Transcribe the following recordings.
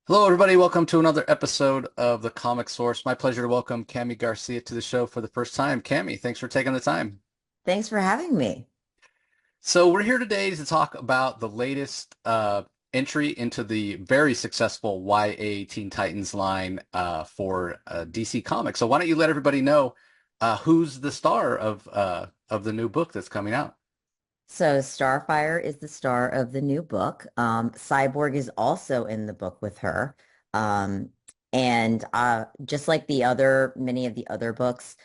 Hello, everybody. Welcome to another episode of The Comic Source. My pleasure to welcome Kami Garcia to the show for the first time. Kami, thanks for taking the time. Thanks for having me. So we're here today to talk about the latest entry into the very successful YA Teen Titans line for DC Comics. So why don't you let everybody know who's the star of the new book that's coming out? So, Starfire is the star of the new book. Cyborg is also in the book with her. Um, and just like many of the other books,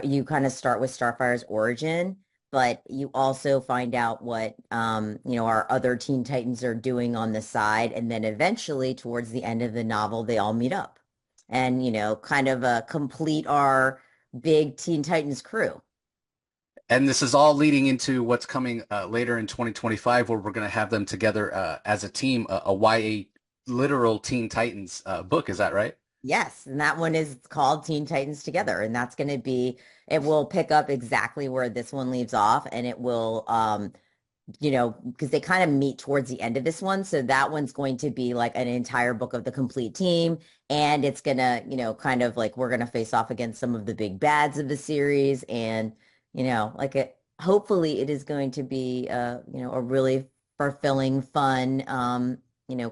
you kind of start with Starfire's origin, but you also find out what our other Teen Titans are doing on the side, and then eventually, towards the end of the novel, they all meet up, and kind of complete our big Teen Titans crew. And this is all leading into what's coming later in 2025, where we're going to have them together as a team, a YA literal Teen Titans book. Is that right? Yes, and that one is called Teen Titans Together, and that's going to be it will pick up exactly where this one leaves off, and it will because they kind of meet towards the end of this one, so that one's going to be like an entire book of the complete team, and it's gonna, kind of like we're gonna face off against some of the big bads of the series, and hopefully it is going to be a really fulfilling, fun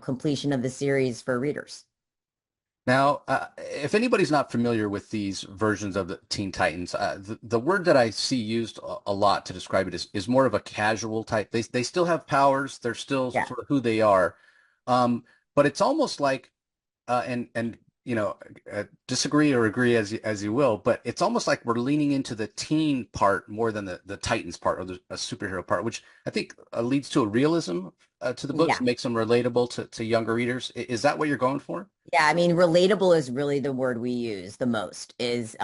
completion of the series for readers. Now, if anybody's not familiar with these versions of the Teen Titans, the word that I see used a lot to describe it is more of a casual type. They still have powers. They're still Yeah. sort of who they are. Um, but it's almost like and disagree or agree as you will, but it's almost like we're leaning into the teen part more than the Titans part or the a superhero part, which I think leads to a realism to the books, Yeah. makes them relatable to younger readers. Is that what you're going for? Yeah, I mean, relatable is really the word we use the most. Is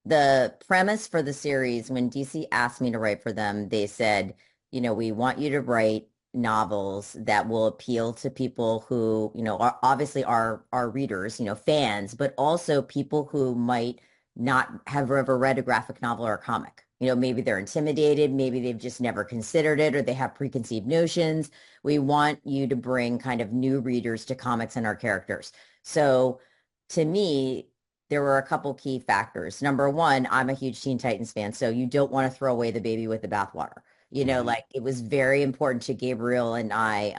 the premise for the series when DC asked me to write for them, they said, we want you to write novels that will appeal to people who, are obviously our readers, fans, but also people who might not have ever read a graphic novel or a comic. Maybe they're intimidated, maybe they've just never considered it, or they have preconceived notions. We want you to bring kind of new readers to comics and our characters. So to me, there were a couple key factors. Number one, I'm a huge Teen Titans fan, so you don't want to throw away the baby with the bathwater. Mhm. Like it was very important to Gabriel and I,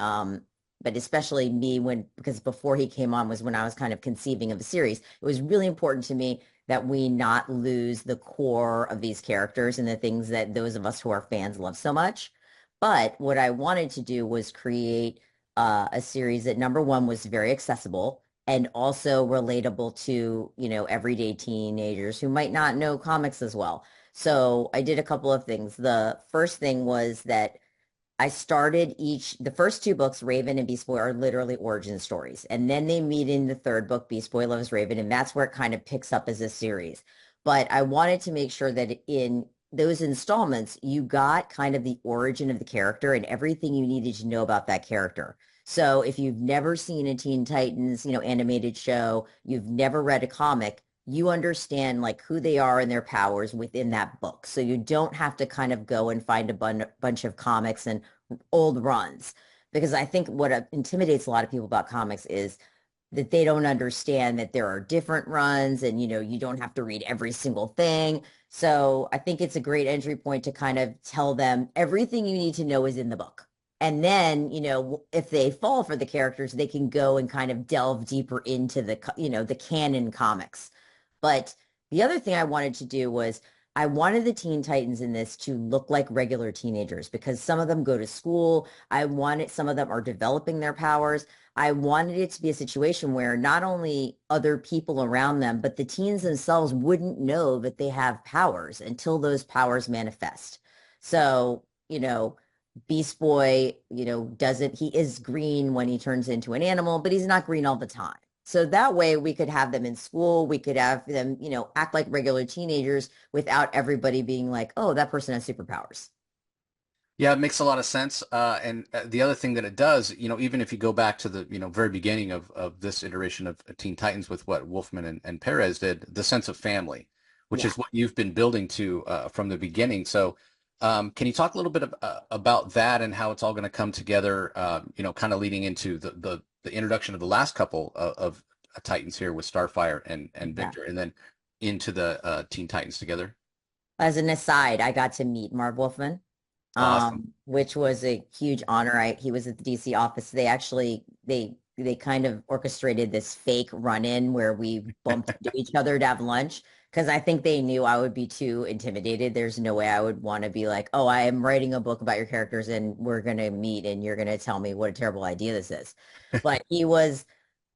but especially me because before he came on was when I was kind of conceiving of the series. It was really important to me that we not lose the core of these characters and the things that those of us who are fans love so much. But what I wanted to do was create a series that number one was very accessible and also relatable to, everyday teenagers who might not know comics as well. So I did a couple of things. The first thing was that the first two books, Raven and Beast Boy, are literally origin stories. And then they meet in the third book, Beast Boy Loves Raven, and that's where it kind of picks up as a series. But I wanted to make sure that in those installments, you got kind of the origin of the character and everything you needed to know about that character. So if you've never seen a Teen Titans, animated show, you've never read a comic, you understand like who they are and their powers within that book. So you don't have to kind of go and find a bunch of comics and old runs. Because I think what intimidates a lot of people about comics is that they don't understand that there are different runs and you don't have to read every single thing. So I think it's a great entry point to kind of tell them everything you need to know is in the book. And then, if they fall for the characters, they can go and kind of delve deeper into the canon comics. But the other thing I wanted to do was I wanted the Teen Titans in this to look like regular teenagers because some of them go to school. Some of them are developing their powers. I wanted it to be a situation where not only other people around them, but the teens themselves wouldn't know that they have powers until those powers manifest. So, Beast Boy, doesn't, he is green when he turns into an animal, but he's not green all the time. So that way we could have them in school. We could have them, act like regular teenagers without everybody being like, oh, that person has superpowers. Yeah, it makes a lot of sense. And the other thing that it does, even if you go back to the, very beginning of this iteration of Teen Titans with what Wolfman and Perez did, the sense of family, which Yeah. is what you've been building to from the beginning. So, can you talk a little bit about that and how it's all going to come together, kind of leading into the introduction of the last couple of Titans here with Starfire and Yeah. Victor, and then into the Teen Titans together. As an aside, I got to meet Marv Wolfman, Awesome. which was a huge honor. He was at the DC office. They actually they kind of orchestrated this fake run-in where we bumped into each other to have lunch because I think they knew I would be too intimidated. There's no way I would want to be like, "Oh, I am writing a book about your characters and we're gonna meet and you're gonna tell me what a terrible idea this is." But he was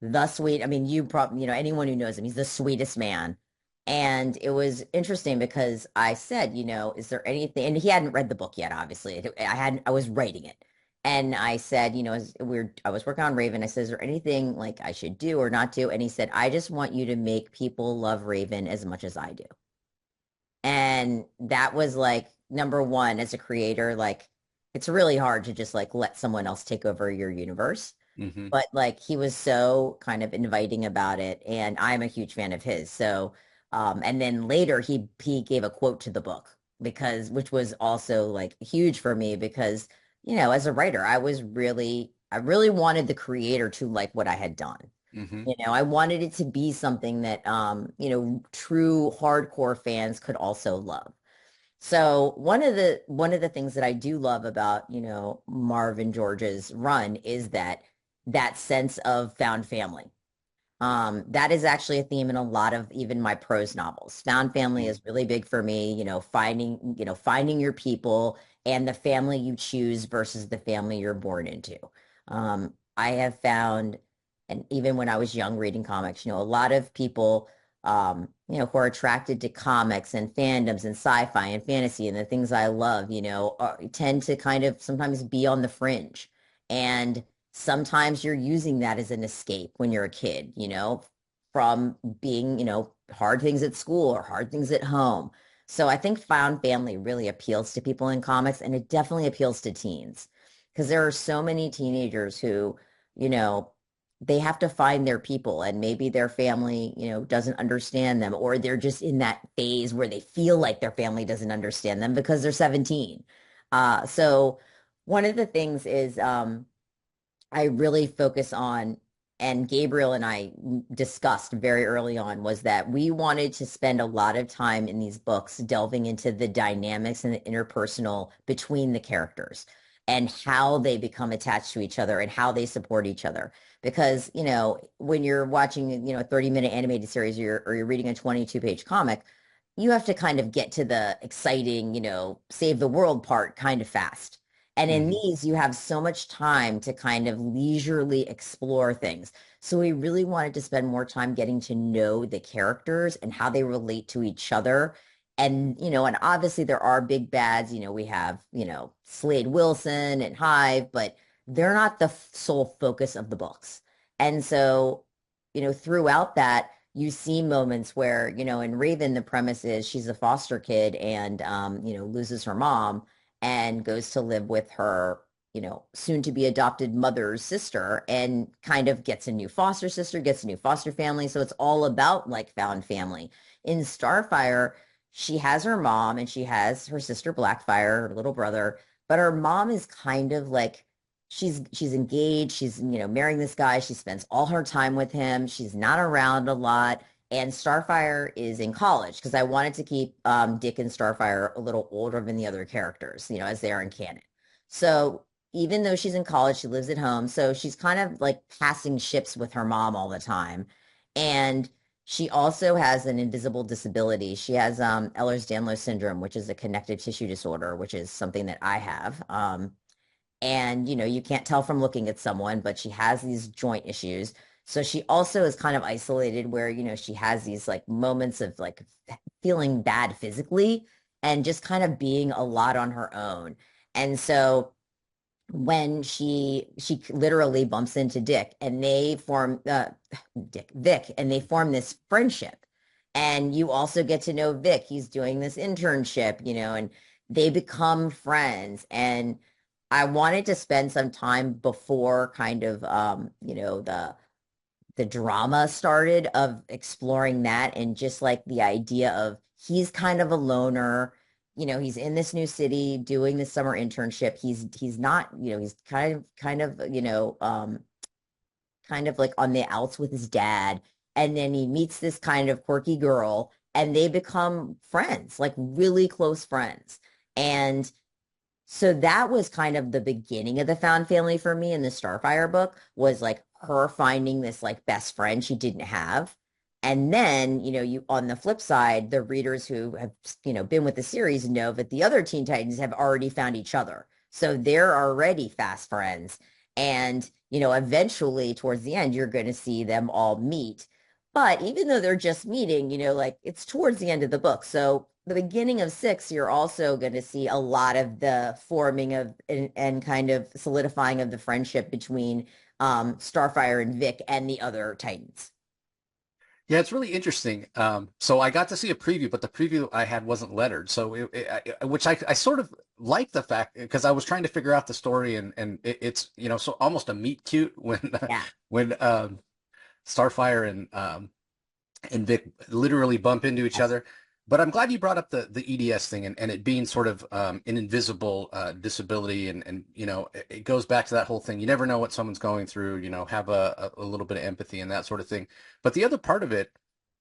the sweet. I mean, you probably, anyone who knows him, he's the sweetest man. And it was interesting because I said, is there anything, and he hadn't read the book yet, obviously. I was writing it. And I said, I was working on Raven. I said, is there anything like I should do or not do? And he said, I just want you to make people love Raven as much as I do. And that was like number one as a creator, like it's really hard to just like let someone else take over your universe. Hmm. But like he was so kind of inviting about it, and I'm a huge fan of his. So, and then later he gave a quote to the book because which was also like huge for me because as a writer, I really wanted the creator to like what I had done. Hmm. I wanted it to be something that true hardcore fans could also love. So one of the things that I do love about, Marvin George's run is that sense of found family. That is actually a theme in a lot of even my prose novels. Found family is really big for me, finding your people and the family you choose versus the family you're born into. I have found, and even when I was young reading comics, a lot of people, who are attracted to comics and fandoms and sci-fi and fantasy and the things I love, tend to kind of sometimes be on the fringe. And sometimes you're using that as an escape when you're a kid, from being, hard things at school or hard things at home. So I think found family really appeals to people in comics and it definitely appeals to teens because there are so many teenagers who, you know, they have to find their people and maybe their family, doesn't understand them or they're just in that phase where they feel like their family doesn't understand them because they're 17. So one of the things is I really focus on, and Gabriel and I discussed very early on, was that we wanted to spend a lot of time in these books delving into the dynamics and the interpersonal between the characters and how they become attached to each other and how they support each other. Because, when you're watching, a 30-minute animated series or you're reading a 22-page comic, you have to kind of get to the exciting, save the world part kind of fast. And in Hmm. these, you have so much time to kind of leisurely explore things. So we really wanted to spend more time getting to know the characters and how they relate to each other. And obviously there are big bads. We have, Slade Wilson and Hive, but they're not the sole focus of the books. And so, throughout that, you see moments where, in Raven, the premise is she's a foster kid and, loses her mom and goes to live with her, soon to be adopted mother's sister and kind of gets a new foster sister, gets a new foster family. So it's all about like found family. In Starfire, she has her mom and she has her sister Blackfire, her little brother, but her mom is kind of like she's engaged, she's, marrying this guy, she spends all her time with him, she's not around a lot. And Starfire is in college because I wanted to keep Dick and Starfire a little older than the other characters, as they are in canon. So even though she's in college, she lives at home. So she's kind of like passing ships with her mom all the time. And she also has an invisible disability. She has Ehlers-Danlos syndrome, which is a connective tissue disorder, which is something that I have. And you can't tell from looking at someone, but she has these joint issues. So she also is kind of isolated where, she has these like moments of like feeling bad physically and just kind of being a lot on her own. And so when she literally bumps into Dick and they form Vic and they form this friendship. And you also get to know Vic. He's doing this internship, and they become friends. And I wanted to spend some time before kind of the drama started of exploring that and just like the idea of he's kind of a loner. He's in this new city doing this summer internship. He's not, he's kind of, kind of like on the outs with his dad, and then he meets this kind of quirky girl, and they become friends, like really close friends. And so that was kind of the beginning of the found family for me in the Starfire book, was like her finding this like best friend she didn't have. And then, you on the flip side, the readers who have, been with the series know that the other Teen Titans have already found each other. So they're already fast friends. And, eventually towards the end, you're going to see them all meet. But even though they're just meeting, like it's towards the end of the book. So the beginning of six, you're also going to see a lot of the forming of and kind of solidifying of the friendship between Starfire and Vic and the other Titans. Yeah, it's really interesting. So I got to see a preview, but the preview I had wasn't lettered. So which I sort of like the fact because I was trying to figure out the story and it's so almost a meet cute when Yeah. when Starfire and Vic literally bump into each Yes. other. But I'm glad you brought up the EDS thing and it being sort of an invisible disability and it goes back to that whole thing. You never know what someone's going through, have a little bit of empathy and that sort of thing. But the other part of it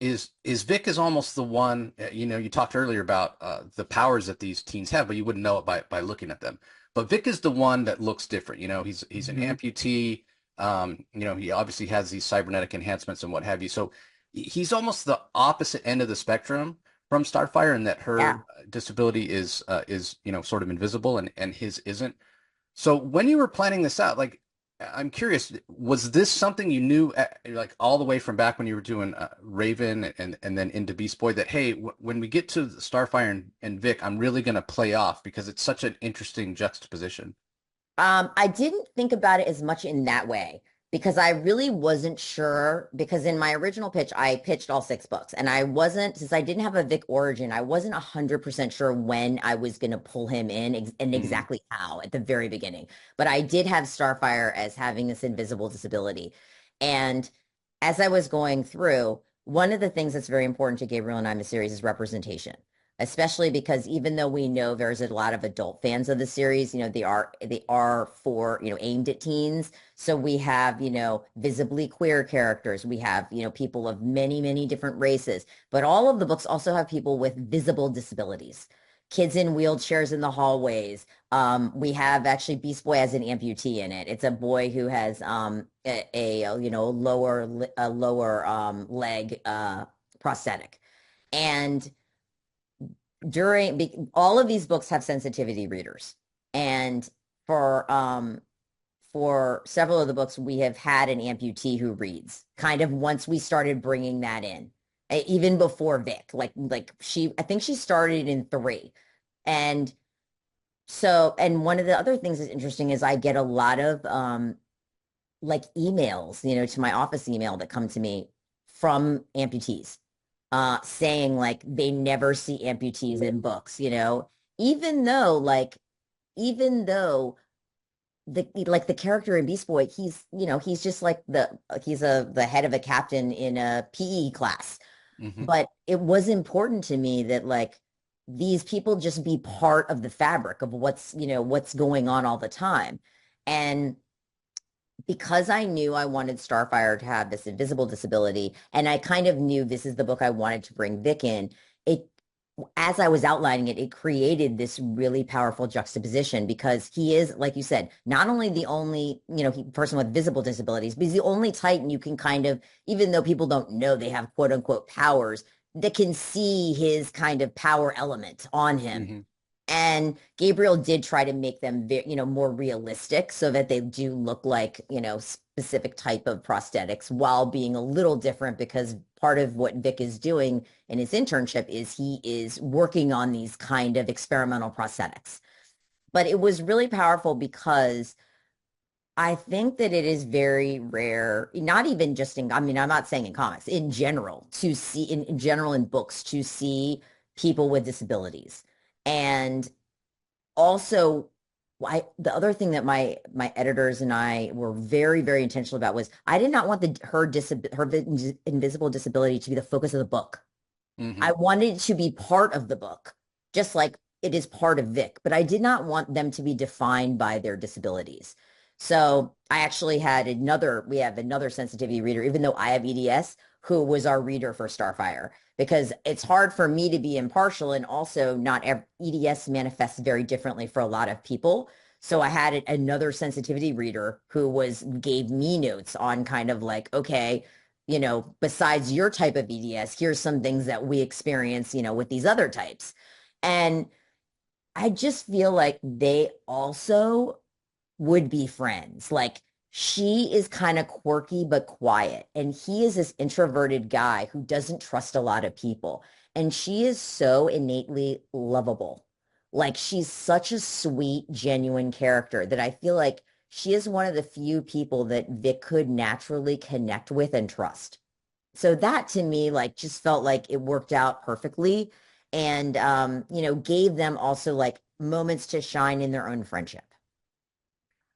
is Vic is almost the one, you talked earlier about the powers that these teens have, but you wouldn't know it by looking at them. But Vic is the one that looks different. He's an Hmm. amputee. He obviously has these cybernetic enhancements and what have you. So he's almost the opposite end of the spectrum from Starfire in that Yeah. her disability is sort of invisible and his isn't. So when you were planning this out, like I'm curious, was this something you knew like all the way from back when you were doing Raven and then into Beast Boy that hey, when we get to Starfire and Vic, I'm really going to play off because it's such an interesting juxtaposition. I didn't think about it as much in that way because I really wasn't sure. Because in my original pitch, I pitched all six books, and I wasn't, since I didn't have a Vic origin, I wasn't 100% sure when I was going to pull him in and Hmm. exactly how at the very beginning. But I did have Starfire as having this invisible disability. And as I was going through, one of the things that's very important to Gabriel and I in the series is representation, especially because even though we know there's a lot of adult fans of the series, they are for, aimed at teens. So we have, visibly queer characters. We have, people of many, many different races, but all of the books also have people with visible disabilities. Kids in wheelchairs in the hallways. We have actually Beast Boy has an amputee in it. It's a boy who has a lower leg prosthetic. And all of these books have sensitivity readers, and for for several of the books we have had an amputee who reads, kind of once we started bringing that in. Even before Vic, like she, I think she started in three. And and one of the other things that's interesting is I get a lot of like emails, to my office email that come to me from amputees, saying like they never see amputees in books, even though like even though the character in Beast Boy, he's just like the head of a captain in a PE class. Hmm. But it was important to me that like these people just be part of the fabric of what's going on all the time. And because I knew I wanted Starfire to have this invisible disability, and I kind of knew this is the book I wanted to bring Vic in, it as I was outlining it, it created this really powerful juxtaposition because he is, like you said, not only the only, person with visible disabilities, but he's the only Titan you can kind of, even though people don't know they have quote unquote powers, that can see his kind of power element on him. Hmm. And Gabriel did try to make them more realistic so that they do look like, specific type of prosthetics while being a little different, because part of what Vic is doing in his internship is he is working on these kind of experimental prosthetics. But it was really powerful because I think that it is very rare, not even just in, I mean, I'm not saying in comics, in general, to see, in general, in books, to see people with disabilities. And also, the other thing that my editors and I were very, very intentional about was I did not want her invisible disability to be the focus of the book. I Hmm. wanted it to be part of the book, just like it is part of Vic, but I did not want them to be defined by their disabilities. So I actually had we have another sensitivity reader, even though I have EDS, who was our reader for Starfire, because it's hard for me to be impartial, and also not EDS manifests very differently for a lot of people. So I had another sensitivity reader who gave me notes on kind of like, okay, besides your type of EDS, here's some things that we experience, with these other types. And I just feel like they also would be friends. Like she is kind of quirky but quiet, and he is this introverted guy who doesn't trust a lot of people. And she is so innately lovable. Like she's such a sweet, genuine character that I feel like she is one of the few people that Vic could naturally connect with and trust. So that to me, like, just felt like it worked out perfectly, and gave them also like moments to shine in their own friendship.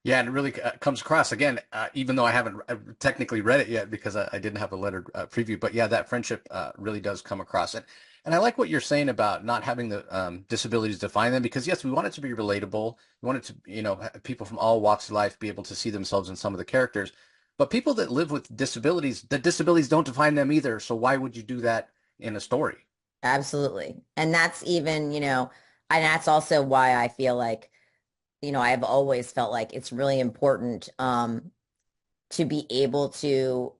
Yeah, and it really comes across again, even though I haven't technically read it yet because I didn't have a lettered preview. But yeah, that friendship really does come across. And I like what you're saying about not having the disabilities define them because yes, we want it to be relatable. We want it to, people from all walks of life be able to see themselves in some of the characters. But people that live with disabilities, the disabilities don't define them either. So why would you do that in a story? Absolutely. And and that's also why I feel like, I've always felt like it's really important to be able to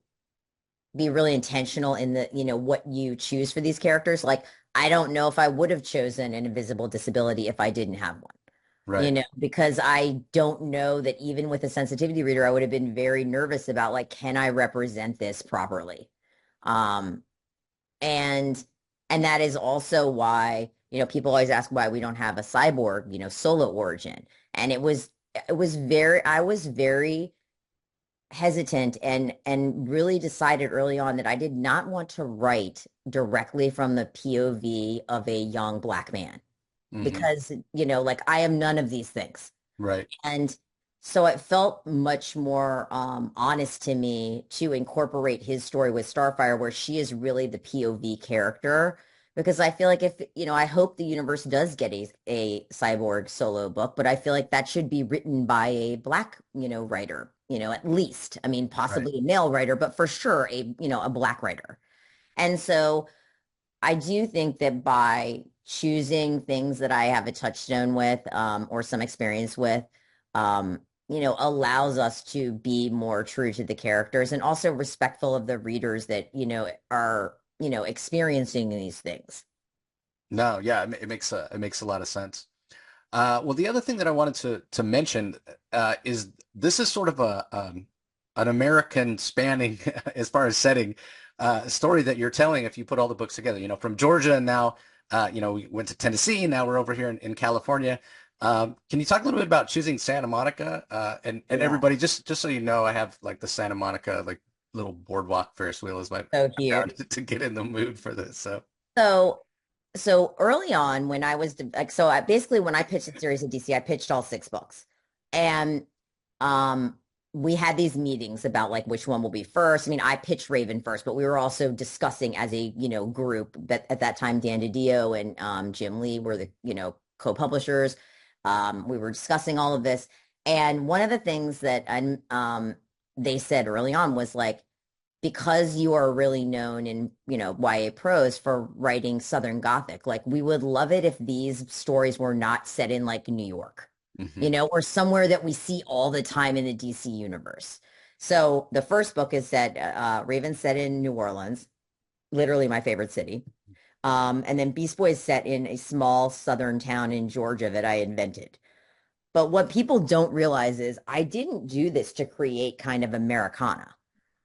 be really intentional in what you choose for these characters. Like, I don't know if I would have chosen an invisible disability if I didn't have one. Right. Because I don't know that even with a sensitivity reader, I would have been very nervous about like, can I represent this properly? Um, and and that is also why, people always ask why we don't have a cyborg, solo origin. And I was very hesitant and really decided early on that I did not want to write directly from the POV of a young black man Hmm. because, like I am none of these things. Right. And so it felt much more honest to me to incorporate his story with Starfire, where she is really the POV character. Because I feel like I hope the universe does get a cyborg solo book, but I feel like that should be written by a black, writer, at least. I mean, Right. possibly a male writer, but for sure a black writer. And so I do think that by choosing things that I have a touchstone with, or some experience with, allows us to be more true to the characters and also respectful of the readers that, are, experiencing these things. No, yeah, it makes a lot of sense. Well, the other thing that I wanted to mention is this is sort of an American spanning as far as setting story that you're telling if you put all the books together. From Georgia and now we went to Tennessee and now we're over here in California. Can you talk a little bit about choosing Santa Monica and Yeah. everybody just so you know, I have like the Santa Monica like little boardwalk Ferris wheel as my So background cute. to get in the mood for this. So So, so early on when I was like, so I basically when I pitched the series at DC, I pitched all six books, and um, we had these meetings about like which one will be first. I mean, I pitched Raven first, but we were also discussing as a group that at that time Dan DiDio and Jim Lee were the co-publishers. We were discussing all of this, and one of the things that they said early on was like, because you are really known in, YA prose for writing Southern Gothic, like we would love it if these stories were not set in like New York, mhm. or somewhere that we see all the time in the DC universe. So the first book is set, Raven set in New Orleans, literally my favorite city. And then Beast Boy is set in a small southern town in Georgia that I invented. But what people don't realize is I didn't do this to create kind of Americana.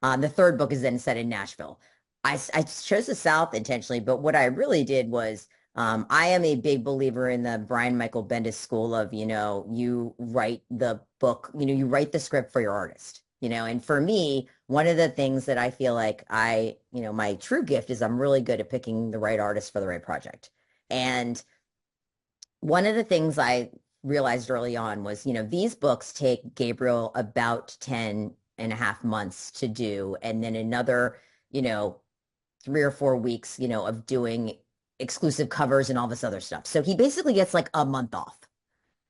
The third book is then set in Nashville. I chose the South intentionally, but what I really did was I am a big believer in the Brian Michael Bendis school of, you write the book, you write the script for your artist, and for me, one of the things that I feel like my true gift is I'm really good at picking the right artist for the right project. And one of the things I realized early on was, these books take Gabriel about 10.5 months to do, and then another, 3 or 4 weeks, of doing exclusive covers and all this other stuff. So he basically gets like a month off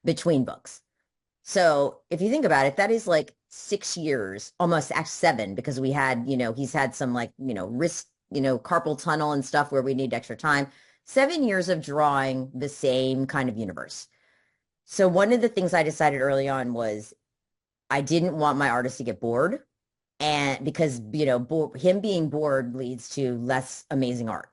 between books. So if you think about it, that is like 6 years, almost actually seven, because we had, he's had some like, wrist, carpal tunnel and stuff where we need extra time. 7 years of drawing the same kind of universe. So one of the things I decided early on was I didn't want my artist to get bored. And because, him being bored leads to less amazing art.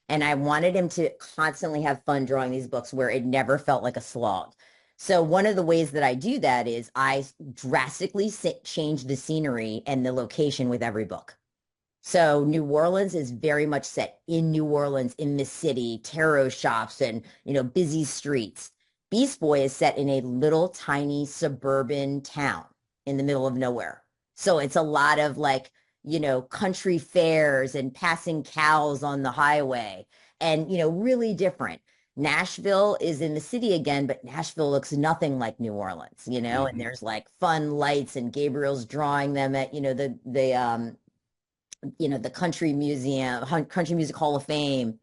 And I wanted him to constantly have fun drawing these books where it never felt like a slog. So one of the ways that I do that is I drastically change the scenery and the location with every book. So New Orleans is very much set in New Orleans, in the city, tarot shops and, busy streets. Beast Boy is set in a little tiny suburban town in the middle of nowhere. So it's a lot of like, country fairs and passing cows on the highway and, really different. Nashville is in the city again, but Nashville looks nothing like New Orleans, and Hmm. there's like fun lights and Gabriel's drawing them at, the country museum, country music hall of fame.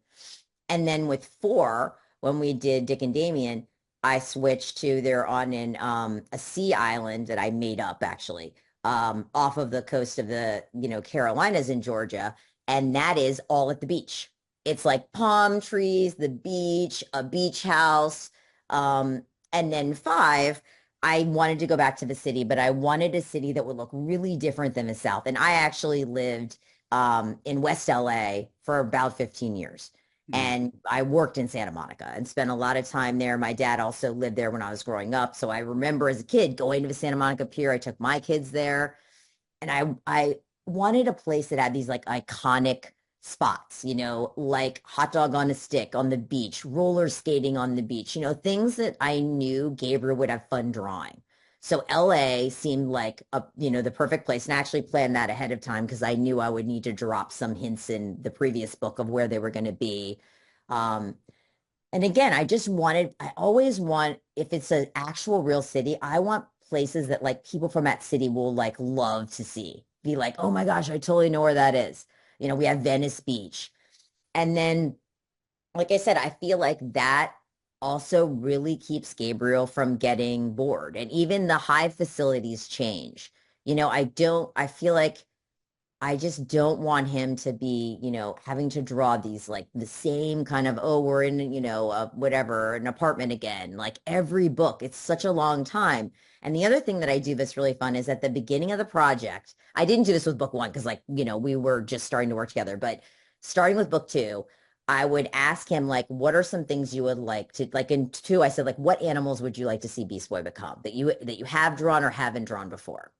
And then with four, when we did Dick and Damien, I switched to they're on a sea island that I made up actually, off of the coast of the, Carolinas in Georgia. And that is all at the beach. It's like palm trees, the beach, a beach house. Um, and then five, I wanted to go back to the city, but I wanted a city that would look really different than the South. And I actually lived in West LA for about 15 years. Hmm. And I worked in Santa Monica and spent a lot of time there. My dad also lived there when I was growing up. So I remember as a kid going to the Santa Monica Pier. I took my kids there and I wanted a place that had these like iconic spots, like hot dog on a stick on the beach, roller skating on the beach, things that I knew Gabriel would have fun drawing. So LA seemed like the perfect place. And I actually planned that ahead of time because I knew I would need to drop some hints in the previous book of where they were going to be. Um, and again, I always want, if it's an actual real city, I want places that like people from that city will like love to see. Be like, oh my gosh, I totally know where that is. We have Venice Beach. And then, like I said, I feel like that also really keeps Gabriel from getting bored. And even the high facilities change. I feel like I just don't want him to be, having to draw these like the same kind of, oh, we're in, whatever, an apartment again. Like every book, it's such a long time. And the other thing that I do that's really fun is at the beginning of the project, I didn't do this with book one because, like, we were just starting to work together, but starting with book two, I would ask him, like, what are some things you would like to, like, in two, I said, like, what animals would you like to see Beast Boy become that you have drawn or haven't drawn before?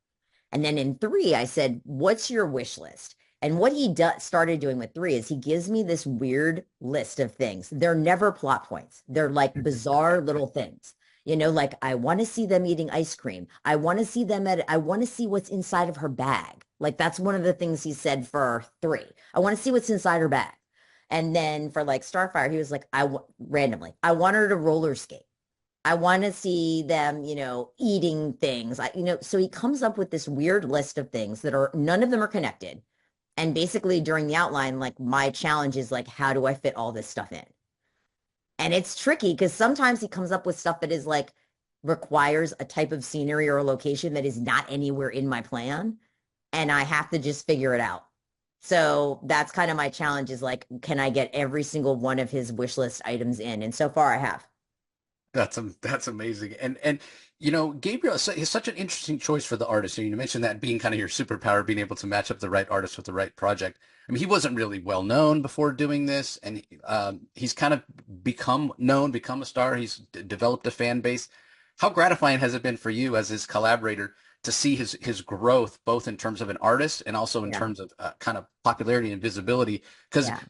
And then in three, I said, what's your wish list? And what he started doing with three is he gives me this weird list of things. They're never plot points. They're like bizarre little things. Like I want to see them eating ice cream. I want to see what's inside of her bag. Like that's one of the things he said for three. I want to see what's inside her bag. And then for like Starfire, he was like, randomly, I want her to roller skate. I want to see them, eating things. So he comes up with this weird list of things that are none of them are connected. And basically during the outline, like my challenge is like, how do I fit all this stuff in? And it's tricky because sometimes he comes up with stuff that is like requires a type of scenery or a location that is not anywhere in my plan. And I have to just figure it out. So that's kind of my challenge is like, can I get every single one of his wish list items in? And so far I have. That's amazing. And Gabriel is such an interesting choice for the artist. You mentioned that being kind of your superpower, being able to match up the right artist with the right project. I mean, he wasn't really well known before doing this, and he's kind of become known, become a star. He's developed a fan base. How gratifying has it been for you as his collaborator to see his growth, both in terms of an artist and also in Yeah. terms of kind of popularity and visibility? Because Yeah.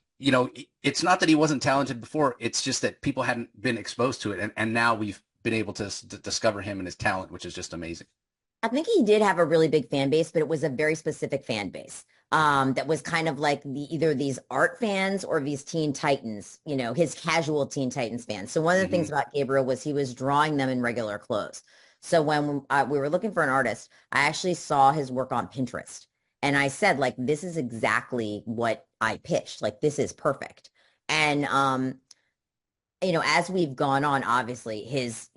it's not that he wasn't talented before. It's just that people hadn't been exposed to it. And now we've been able to discover him and his talent, which is just amazing. I think he did have a really big fan base, but it was a very specific fan base. That was kind of like either these art fans or these Teen Titans, his casual Teen Titans fans. So one of the Hmm. things about Gabriel was he was drawing them in regular clothes. So when we were looking for an artist, I actually saw his work on Pinterest. And I said, like, this is exactly what I pitched. Like, this is perfect. And as we've gone on, obviously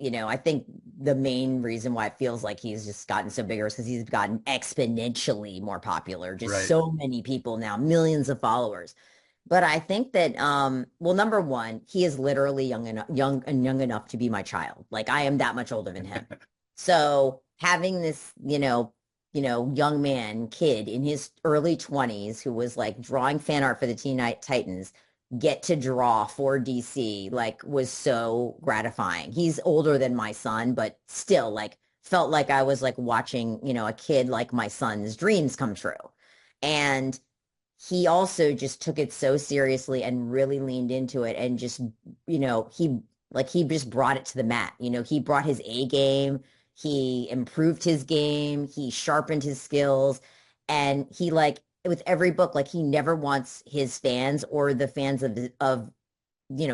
I think the main reason why it feels like he's just gotten so bigger is because he's gotten exponentially more popular. Just Right. so many people now, millions of followers. But I think that, well, number one, he is literally young enough to be my child. Like I am that much older than him. So having this, young man, kid in his early 20s who was like drawing fan art for the Teen Titans get to draw for DC like was so gratifying. He's older than my son, but still like felt like I was like watching, a kid like my son's dreams come true. And he also just took it so seriously and really leaned into it and just, he just brought it to the mat. He brought his A game, he improved his game, he sharpened his skills, and he like with every book, like he never wants his fans or the fans of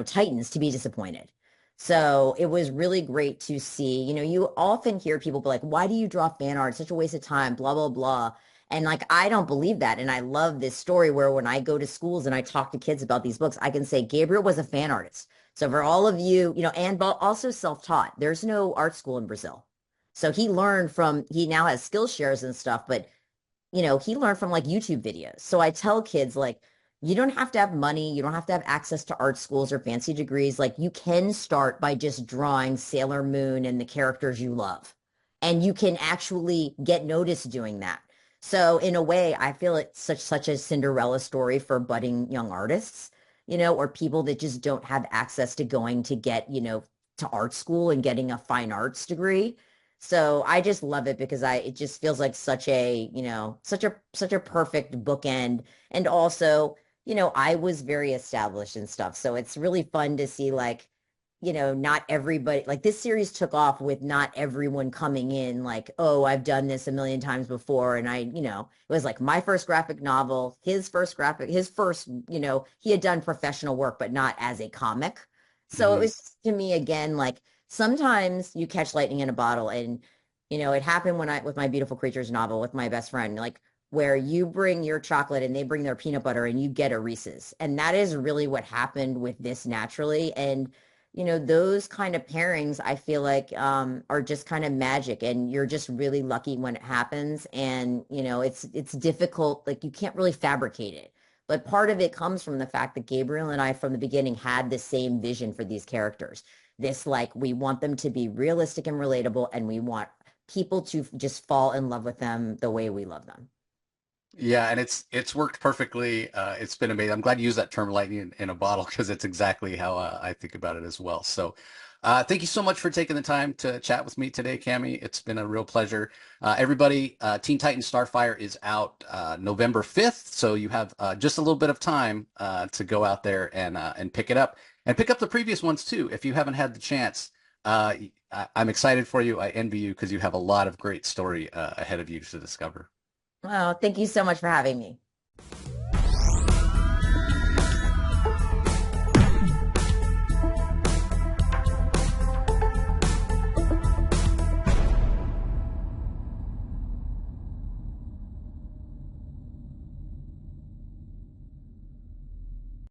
Titans to be disappointed. So it was really great to see. You often hear people be like, why do you draw fan art? It's such a waste of time, blah, blah, blah. And like, I don't believe that. And I love this story where when I go to schools and I talk to kids about these books, I can say Gabriel was a fan artist. So for all of you, and also self-taught, there's no art school in Brazil. So he now has Skillshares and stuff, but he learned from like YouTube videos. So I tell kids like, you don't have to have money. You don't have to have access to art schools or fancy degrees. Like you can start by just drawing Sailor Moon and the characters you love. And you can actually get noticed doing that. So in a way, I feel it's such a Cinderella story for budding young artists, or people that just don't have access to going to get, to art school and getting a fine arts degree. So I just love it because it just feels like such a perfect bookend. And also, I was very established and stuff. So it's really fun to see like, not everybody like this series took off with not everyone coming in like, oh, I've done this a million times before. And it was like my first graphic novel, his first, he had done professional work, but not as a comic. So it Hmm. was to me again, like sometimes you catch lightning in a bottle. And, it happened with my Beautiful Creatures novel with my best friend, like where you bring your chocolate and they bring their peanut butter and you get a Reese's. And that is really what happened with this naturally. And, those kind of pairings, I feel like are just kind of magic and you're just really lucky when it happens. And, it's difficult, like you can't really fabricate it. But part of it comes from the fact that Gabriel and I from the beginning had the same vision for these characters. This like we want them to be realistic and relatable and we want people to just fall in love with them the way we love them. Yeah, and it's worked perfectly. It's been amazing. I'm glad you used that term lightning in a bottle because it's exactly how I think about it as well. So, thank you so much for taking the time to chat with me today, Cami. It's been a real pleasure. Everybody, Teen Titans Starfire is out November 5th, so you have just a little bit of time to go out there and pick it up and pick up the previous ones too if you haven't had the chance. I'm excited for you. I envy you because you have a lot of great story ahead of you to discover. Well, thank you so much for having me.